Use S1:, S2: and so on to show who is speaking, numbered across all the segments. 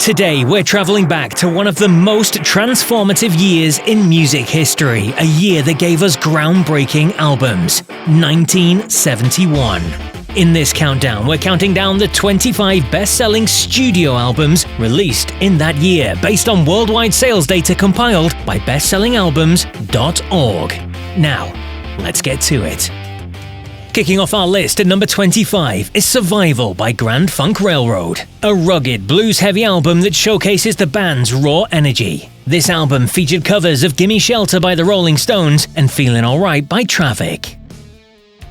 S1: Today, we're traveling back to one of the most transformative years in music history, a year that gave us groundbreaking albums, 1971. In this countdown, we're counting down the 25 best-selling studio albums released in that year, based on worldwide sales data compiled by bestsellingalbums.org. Now, let's get to it. Kicking off our list at number 25 is Survival by Grand Funk Railroad, a rugged blues-heavy album that showcases the band's raw energy. This album featured covers of Gimme Shelter by the Rolling Stones and Feelin' Alright by Traffic.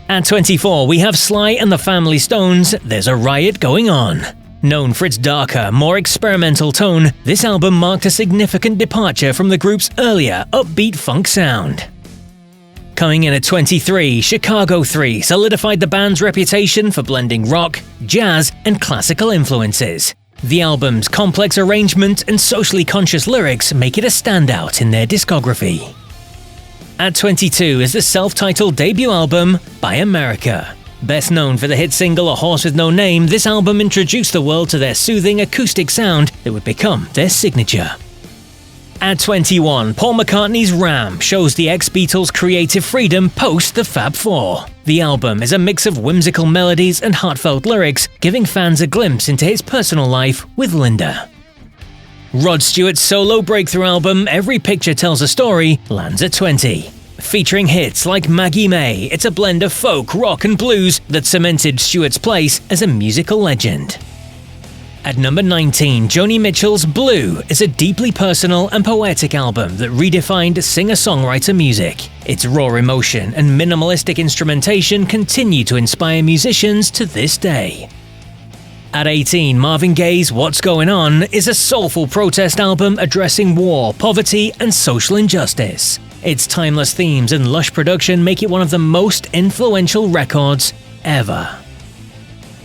S1: At 24, we have Sly and the Family Stones' There's a Riot Going On. Known for its darker, more experimental tone, this album marked a significant departure from the group's earlier upbeat funk sound. Coming in at 23, Chicago 3 solidified the band's reputation for blending rock, jazz, and classical influences. The album's complex arrangement and socially conscious lyrics make it a standout in their discography. At 22 is the self-titled debut album, By America. Best known for the hit single A Horse With No Name, this album introduced the world to their soothing acoustic sound that would become their signature. At 21, Paul McCartney's Ram shows the ex-Beatles' creative freedom post the Fab Four. The album is a mix of whimsical melodies and heartfelt lyrics, giving fans a glimpse into his personal life with Linda. Rod Stewart's solo breakthrough album, Every Picture Tells a Story, lands at 20. Featuring hits like Maggie May, it's a blend of folk, rock and blues that cemented Stewart's place as a musical legend. At number 19, Joni Mitchell's Blue is a deeply personal and poetic album that redefined singer-songwriter music. Its raw emotion and minimalistic instrumentation continue to inspire musicians to this day. At 18, Marvin Gaye's What's Going On is a soulful protest album addressing war, poverty, and social injustice. Its timeless themes and lush production make it one of the most influential records ever.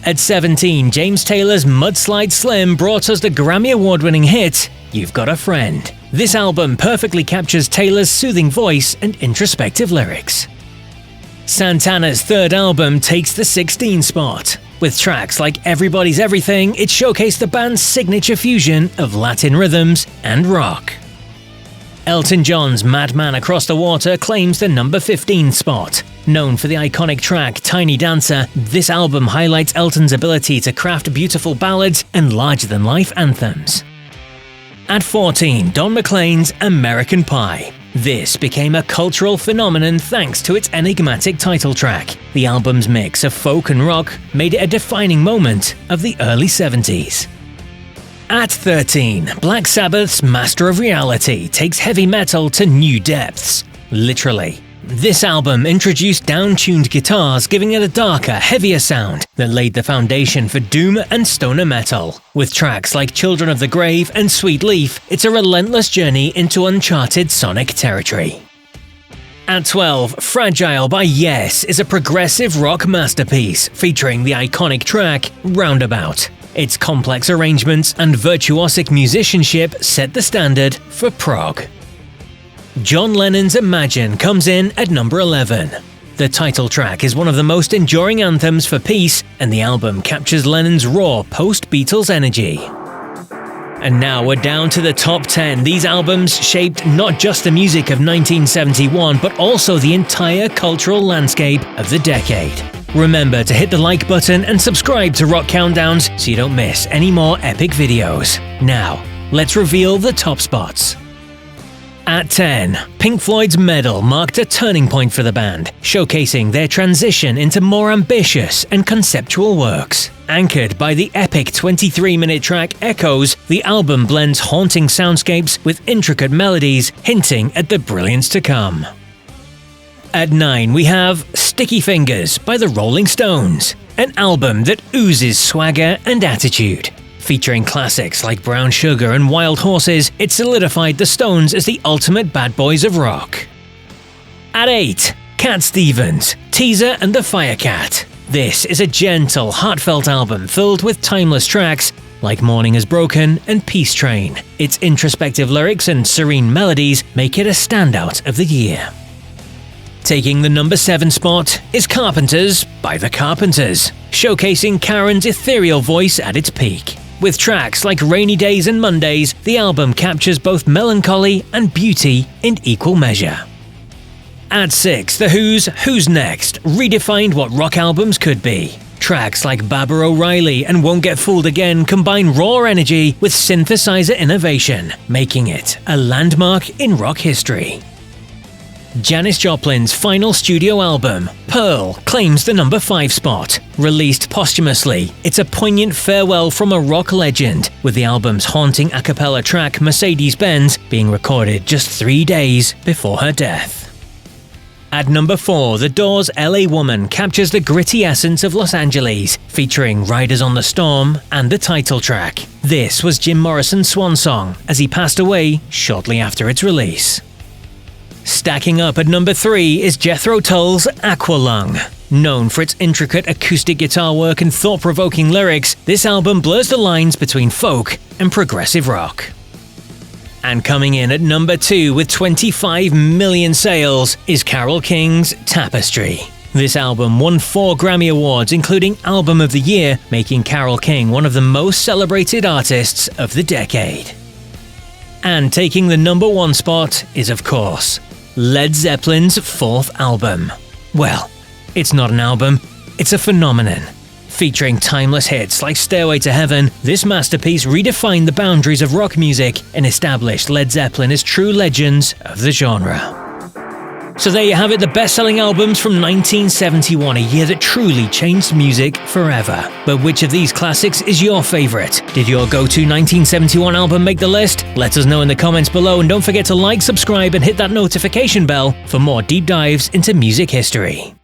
S1: At 17, James Taylor's Mudslide Slim brought us the Grammy Award-winning hit, You've Got a Friend. This album perfectly captures Taylor's soothing voice and introspective lyrics. Santana's third album takes the 16th spot. With tracks like Everybody's Everything, it showcased the band's signature fusion of Latin rhythms and rock. Elton John's Madman Across the Water claims the number 15 spot. Known for the iconic track Tiny Dancer, this album highlights Elton's ability to craft beautiful ballads and larger-than-life anthems. At 14, Don McLean's American Pie. This became a cultural phenomenon thanks to its enigmatic title track. The album's mix of folk and rock made it a defining moment of the early 70s. At 13, Black Sabbath's Master of Reality takes heavy metal to new depths. Literally. This album introduced down-tuned guitars, giving it a darker, heavier sound that laid the foundation for doom and stoner metal. With tracks like Children of the Grave and Sweet Leaf, it's a relentless journey into uncharted sonic territory. At 12, Fragile by Yes is a progressive rock masterpiece featuring the iconic track Roundabout. Its complex arrangements and virtuosic musicianship set the standard for prog. John Lennon's Imagine comes in at number 11. The title track is one of the most enduring anthems for peace, and the album captures Lennon's raw post-Beatles energy. And now we're down to the top 10. These albums shaped not just the music of 1971, but also the entire cultural landscape of the decade. Remember to hit the like button and subscribe to Rock Countdowns so you don't miss any more epic videos. Now, let's reveal the top spots. At 10, Pink Floyd's Medal marked a turning point for the band, showcasing their transition into more ambitious and conceptual works. Anchored by the epic 23-minute track Echoes, the album blends haunting soundscapes with intricate melodies, hinting at the brilliance to come. At 9, we have Sticky Fingers by the Rolling Stones, an album that oozes swagger and attitude. Featuring classics like Brown Sugar and Wild Horses, it solidified the Stones as the ultimate bad boys of rock. At 8, Cat Stevens, Teaser and the Firecat. This is a gentle, heartfelt album filled with timeless tracks like Morning Is Broken and Peace Train. Its introspective lyrics and serene melodies make it a standout of the year. Taking the number 7 spot is Carpenters by the Carpenters, showcasing Karen's ethereal voice at its peak. With tracks like Rainy Days and Mondays, the album captures both melancholy and beauty in equal measure. At 6, The Who's Who's Next redefined what rock albums could be. Tracks like Baba O'Reilly and Won't Get Fooled Again combine raw energy with synthesizer innovation, making it a landmark in rock history. Janis Joplin's final studio album, Pearl, claims the number 5 spot. Released posthumously, it's a poignant farewell from a rock legend, with the album's haunting a cappella track Mercedes-Benz being recorded just 3 days before her death. At number 4, The Doors' LA Woman captures the gritty essence of Los Angeles, featuring Riders on the Storm and the title track. This was Jim Morrison's swan song, as he passed away shortly after its release. Stacking up at number 3 is Jethro Tull's Aqualung. Known for its intricate acoustic guitar work and thought-provoking lyrics, this album blurs the lines between folk and progressive rock. And coming in at number 2 with 25 million sales is Carole King's Tapestry. This album won 4 Grammy Awards, including Album of the Year, making Carole King one of the most celebrated artists of the decade. And taking the number 1 spot is, of course, Led Zeppelin's 4th album. Well, it's not an album, it's a phenomenon. Featuring timeless hits like Stairway to Heaven, this masterpiece redefined the boundaries of rock music and established Led Zeppelin as true legends of the genre. So there you have it, the best-selling albums from 1971, a year that truly changed music forever. But which of these classics is your favourite? Did your go-to 1971 album make the list? Let us know in the comments below, and don't forget to like, subscribe and hit that notification bell for more deep dives into music history.